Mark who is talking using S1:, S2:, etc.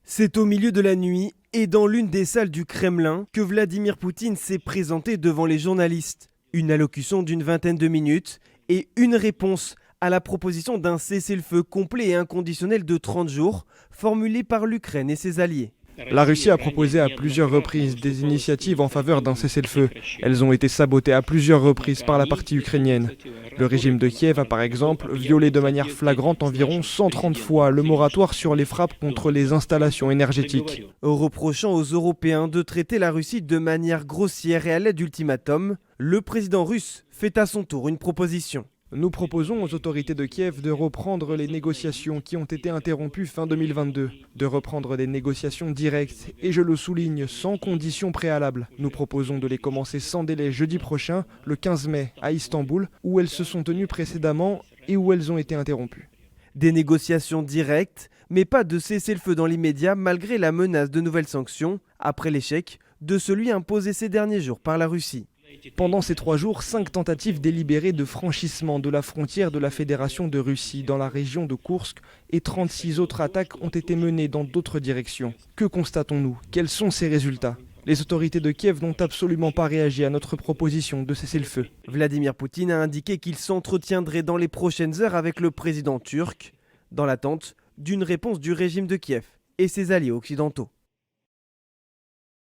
S1: C'est au milieu de la nuit et dans l'une des salles du Kremlin que Vladimir Poutine s'est présenté devant les journalistes. Une allocution d'une vingtaine de minutes et une réponse à la proposition d'un cessez-le-feu complet et inconditionnel de 30 jours formulée par l'Ukraine et ses alliés.
S2: La Russie a proposé à plusieurs reprises des initiatives en faveur d'un cessez-le-feu. Elles ont été sabotées à plusieurs reprises par la partie ukrainienne. Le régime de Kiev a par exemple violé de manière flagrante environ 130 fois le moratoire sur les frappes contre les installations énergétiques.
S1: Reprochant aux Européens de traiter la Russie de manière grossière et à l'aide d'ultimatums, le président russe fait à son tour une proposition.
S2: Nous proposons aux autorités de Kiev de reprendre les négociations qui ont été interrompues fin 2022, de reprendre des négociations directes et, je le souligne, sans conditions préalables. Nous proposons de les commencer sans délai jeudi prochain, le 15 mai, à Istanbul, où elles se sont tenues précédemment et où elles ont été interrompues.
S1: Des négociations directes, mais pas de cessez-le-feu dans l'immédiat malgré la menace de nouvelles sanctions, après l'échec de celui imposé ces derniers jours par la Russie.
S2: Pendant ces 3 jours, 5 tentatives délibérées de franchissement de la frontière de la Fédération de Russie dans la région de Koursk et 36 autres attaques ont été menées dans d'autres directions. Que constatons-nous? Quels sont ces résultats? Les autorités de Kiev n'ont absolument pas réagi à notre proposition de cesser le feu.
S1: Vladimir Poutine a indiqué qu'il s'entretiendrait dans les prochaines heures avec le président turc, dans l'attente d'une réponse du régime de Kiev et ses alliés occidentaux.